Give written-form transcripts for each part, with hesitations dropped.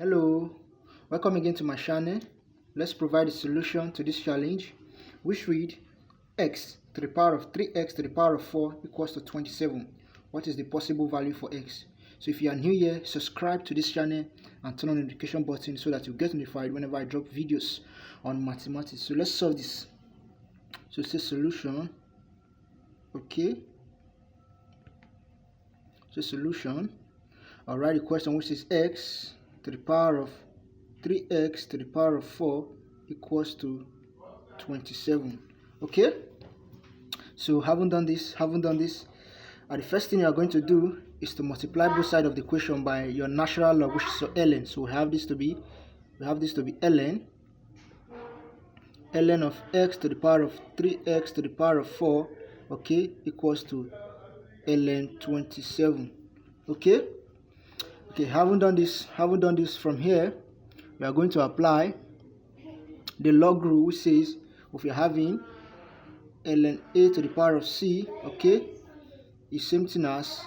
Hello, welcome again to my channel. Let's provide a solution to this challenge, which read x to the power of 3x to the power of 4 equals to 27. What is the possible value for x? So if you are new here, subscribe to this channel and turn on the notification button so that you get notified whenever I drop videos on mathematics. So let's solve this. So it says solution. Okay. So solution. I'll write a question which is x to the power of 3x to the power of 4 equals to 27. Okay, so haven't done this. The first thing you are going to do is to multiply both sides of the equation by your natural log, which is your ln. So we have this to be ln of x to the power of 3x to the power of 4, okay, equals to ln 27. Okay, haven't done this. From here we are going to apply the log rule, which says if you're having ln a to the power of c, okay, is same thing as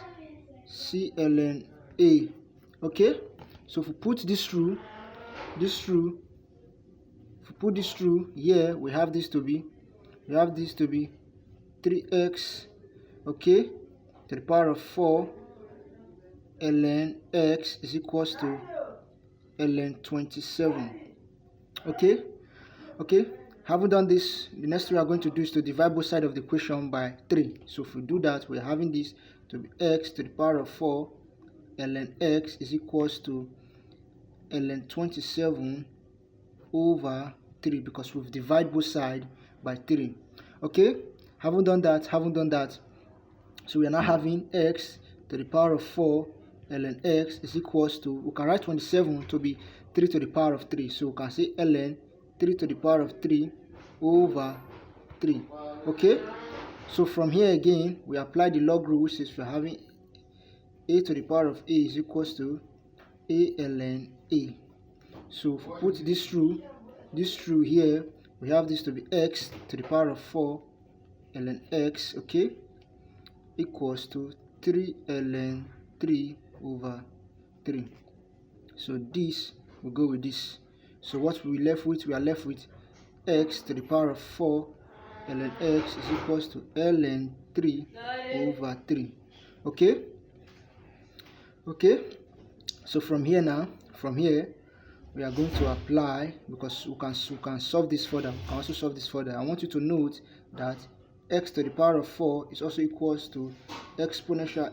c ln a. Okay, so if we put this through here, we have this to be 3x, okay, to the power of 4 ln x is equals to ln 27. Okay, having done this, the next thing we are going to do is to divide both sides of the equation by 3. So if we do that, we are having this to be x to the power of 4 ln x is equals to ln 27 over 3, because we've divided both sides by 3. Okay, haven't done that. So we are now having x to the power of 4 ln x is equals to, we can write 27 to be 3 to the power of 3. So we can say ln 3 to the power of 3 over 3. Okay, so from here again, we apply the log rule, which is for having a to the power of a is equals to a ln a. So if we put this through here, we have this to be x to the power of 4 ln x, okay, equals to 3 ln 3 over 3. So this will go with this. So what we are left with x to the power of 4 ln x is equals to ln 3 over 3. Okay, so from here we are going to apply, because we can solve this further. We can also solve this further. I want you to note that x to the power of 4 is also equals to exponential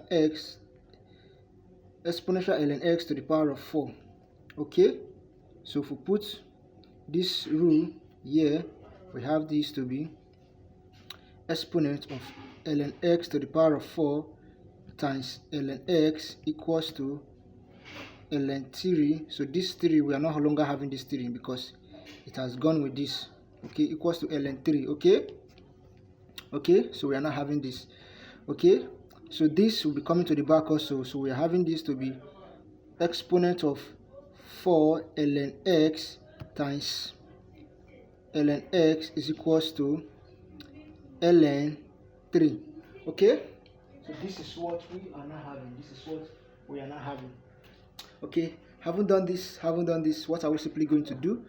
ln x to the power of 4. Okay, so if we put this rule here, we have this to be exponent of ln x to the power of 4 times ln x equals to ln 3. So this 3, we are no longer having this 3 because it has gone with this, okay, equals to ln 3. Okay, so we are not having this. Okay, so this will be coming to the back also. So we are having this to be exponent of 4 ln x times ln x is equals to ln 3. Okay, so this is what we are not having. Okay, haven't done this. What are we simply going to do?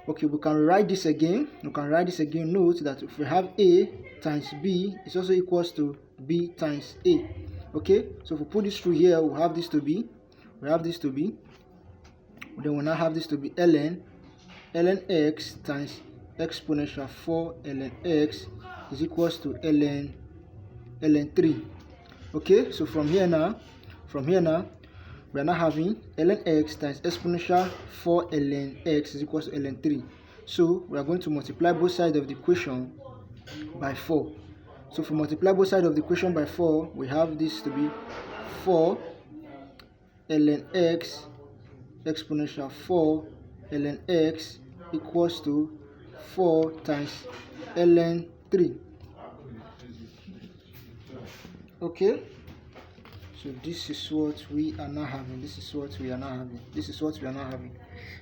Okay, we can write this again. Note that if we have a times b, it's also equals to b times a. Okay, so if we put this through here, we have this to be, then we now have this to be ln x times exponential 4 ln x is equals to ln 3. Okay, so from here now, we are now having ln x times exponential 4 ln x is equals to ln 3. So we are going to multiply both sides of the equation by 4. So if we multiply both sides of the equation by 4, we have this to be 4 ln x exponential 4 ln x equals to 4 times ln 3. Okay, so this is what we are not having.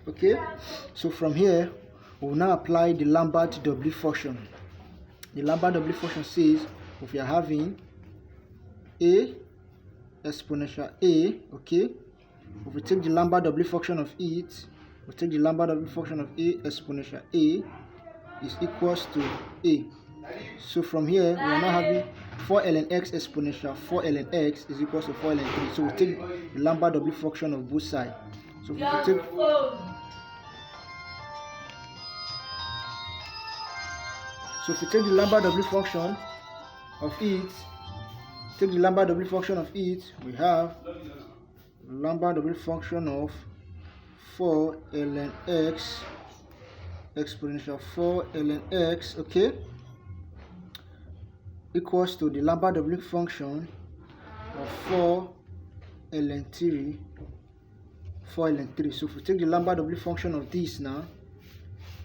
Okay, so from here we will now apply the Olympiad-level function. The Olympiad-level function says if you are having a exponential a, okay, If we take the lambda w function of it, we take the lambda w function of a exponential a is equals to a. So from here we are now having 4 ln x exponential 4 ln x is equals to 4 ln 3. So we take the lambda w function of both sides. So if we take the lambda w function of it, we have lambda w function of 4 ln x exponential 4 ln x, okay, equals to the lambda w function of 4 ln 3. So if we take the lambda w function of this now,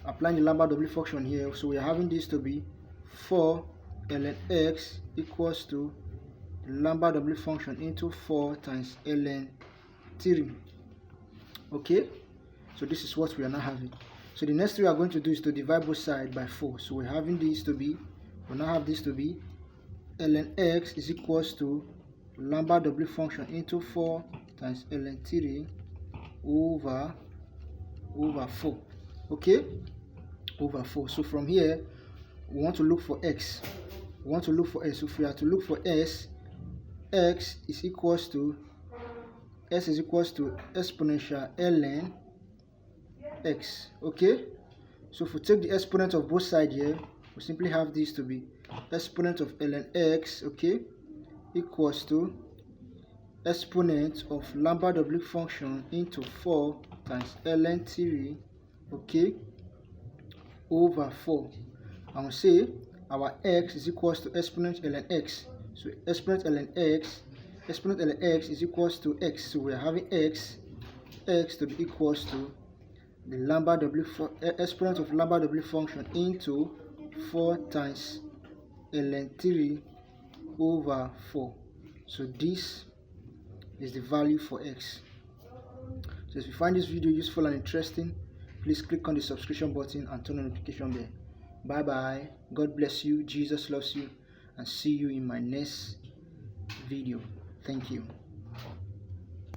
applying the lambda w function here, so we are having this to be 4 ln x equals to the lambda w function into 4 times ln 3. Okay, so this is what we are now having. So the next thing we are going to do is to divide both sides by 4. So we're having this to be, we now have this to be ln x is equals to lambda w function into 4 times ln 3 over 4. Okay, over 4. So from here we want to look for x. So if we are to look for s, x is equals to exponential ln x. Okay, so if we take the exponent of both sides here, we simply have this to be exponent of ln x, okay, equals to exponent of lambda w function into 4 times ln 3, okay, over 4. And we say our x is equals to exponent ln x. So exponent ln x is equals to x. So we are having x to be equals to the lambda w exponent of lambda w function into 4 times ln 3 over 4. So this is the value for x. So if you find this video useful and interesting, please click on the subscription button and turn on the notification bell. Bye bye. God bless you. Jesus loves you. And see you in my next video. Thank you.